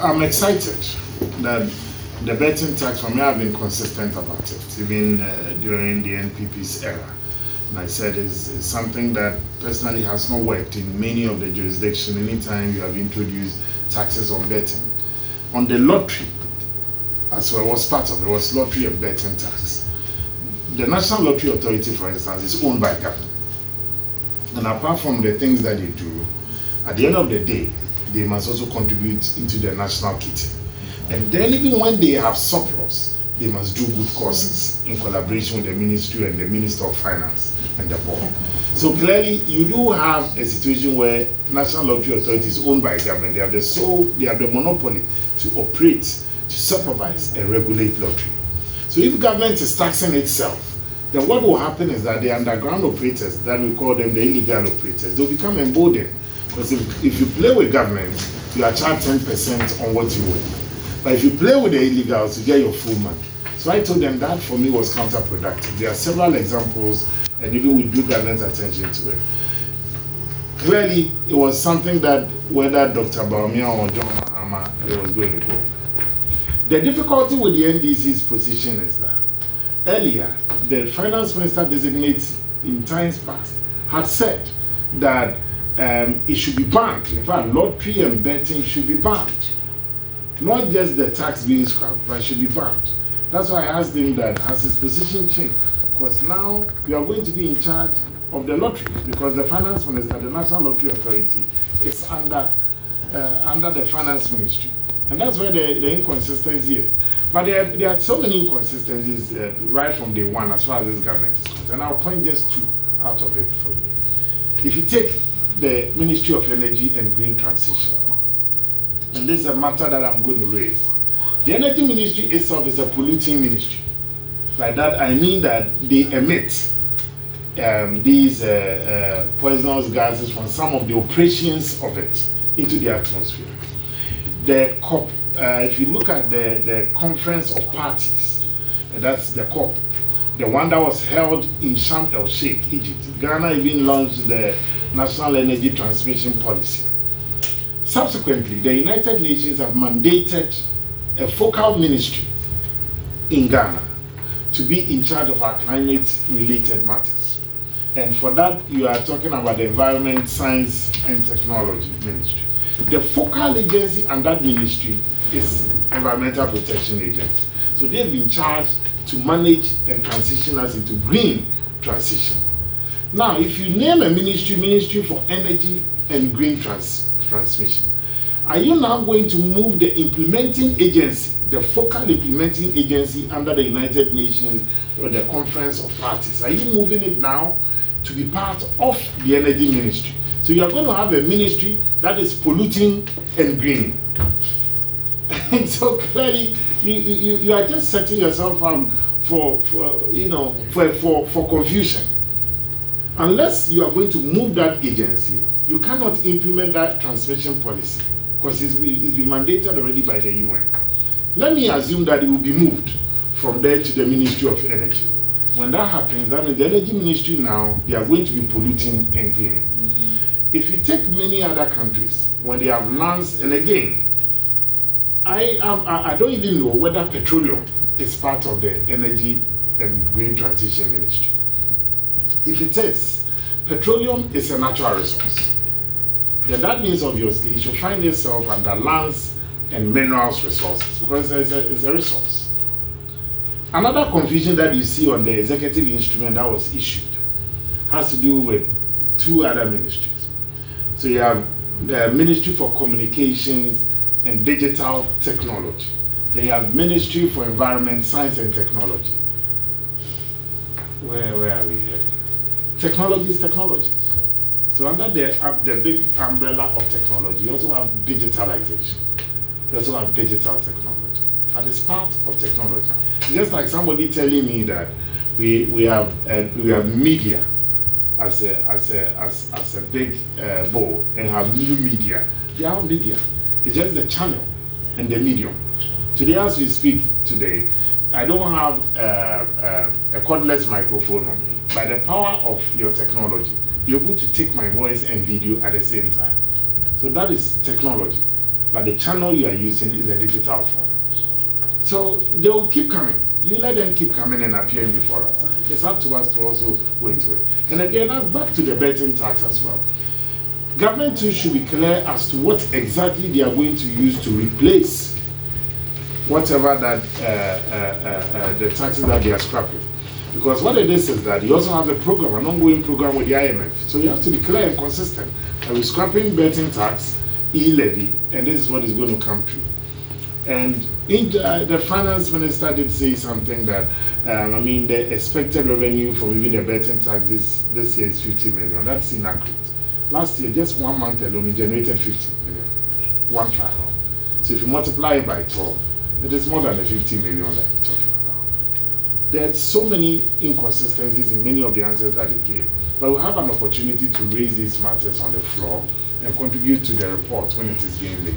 I'm excited that the betting tax, for me, I've been consistent about it, even during the NPP's era. And I said it's something that personally has not worked in many of the jurisdictions anytime you have introduced taxes on betting. On the lottery, as well, was part of it, was lottery and betting tax. The National Lottery Authority, for instance, is owned by government. And apart from the things that they do, at the end of the day, they must also contribute into the national kitty. And then even when they have surplus, they must do good causes in collaboration with the ministry and the Minister of Finance and the board. So clearly, you do have a situation where National Lottery Authority is owned by government. They have the monopoly to operate, to supervise and regulate lottery. So if government is taxing itself, then what will happen is that the underground operators, that we call them the illegal operators, they'll become emboldened. Because if you play with government, you are charged 10% on what you win. But if you play with the illegals, you get your full money. So I told them that for me was counterproductive. There are several examples, and even we drew government's attention to it. Clearly, it was something that whether Dr. Bawumia or John Mahama, it was going to go. The difficulty with the NDC's position is that earlier, the finance minister designate in times past had said that it should be banned. In fact, lottery and betting should be banned. Not just the tax being scrapped, but it should be banned. That's why I asked him that, has his position changed? Because now you are going to be in charge of the lottery, because the finance minister, the National Lottery Authority, is under the finance ministry. And that's where the inconsistency is. But there are so many inconsistencies right from day one as far as this government is concerned. And I'll point just two out of it for you. If you take the Ministry of Energy and Green Transition, and this is a matter that I'm going to raise. The Energy Ministry itself is a polluting ministry. By that I mean that they emit these poisonous gases from some of the operations of it into the atmosphere. The COP, if you look at the Conference of Parties, that's the COP, the one that was held in Sharm el-Sheikh, Egypt. Ghana even launched the National Energy Transmission Policy. Subsequently, the United Nations have mandated a focal ministry in Ghana to be in charge of our climate-related matters. And for that, you are talking about the Environment, Science and Technology Ministry. The focal agency under that ministry is Environmental Protection Agency. So they've been charged to manage and transition us into green transition. Now, if you name a Ministry for Energy and Green Transmission, are you now going to move the implementing agency, the focal implementing agency under the United Nations or the Conference of Parties? Are you moving it now to be part of the Energy Ministry? So you are going to have a ministry that is polluting and greening. And so clearly, you are just setting yourself up for confusion. Unless you are going to move that agency, you cannot implement that transmission policy because it's been mandated already by the UN. Let me assume that it will be moved from there to the Ministry of Energy. When that happens, that means the Energy Ministry now, they are going to be polluting and greening. Mm-hmm. If you take many other countries, when they have lands, and again, I don't even know whether petroleum is part of the Energy and Green Transition Ministry. If it is, petroleum is a natural resource. Then that means obviously it should find itself under lands and minerals resources because it's a resource. Another confusion that you see on the executive instrument that was issued has to do with two other ministries. So you have the Ministry for Communications and Digital Technology. They have Ministry for Environment, Science and Technology. Where are we heading? Technology is technology. So under the big umbrella of technology, you also have digitalization. You also have digital technology. But it's part of technology. It's just like somebody telling me that we have media as a big bowl and have new media. They are media. It's just the channel and the medium. Today, as we speak today, I don't have a cordless microphone on me. By the power of your technology, you're able to take my voice and video at the same time. So that is technology. but the channel you are using is a digital form. So they will keep coming. You let them keep coming and appearing before us. It's up to us to also go into it. And again, that's back to the betting tax as well. Government too should be clear as to what exactly they are going to use to replace whatever that the taxes that they are scrapping. Because what it is that you also have a program, an ongoing program with the IMF. So you have to be clear and consistent. Are we scrapping betting tax, e-levy, and this is what is going to come through. And the finance minister did say something that, the expected revenue from even the betting tax this year is 50 million. That's inaccurate. Last year, just 1 month alone, it generated 50 million. 15. So if you multiply it by 12, it is more than the 50 million that you're talking about. There are so many inconsistencies in many of the answers that he gave. But we have an opportunity to raise these matters on the floor and contribute to the report when it is being laid.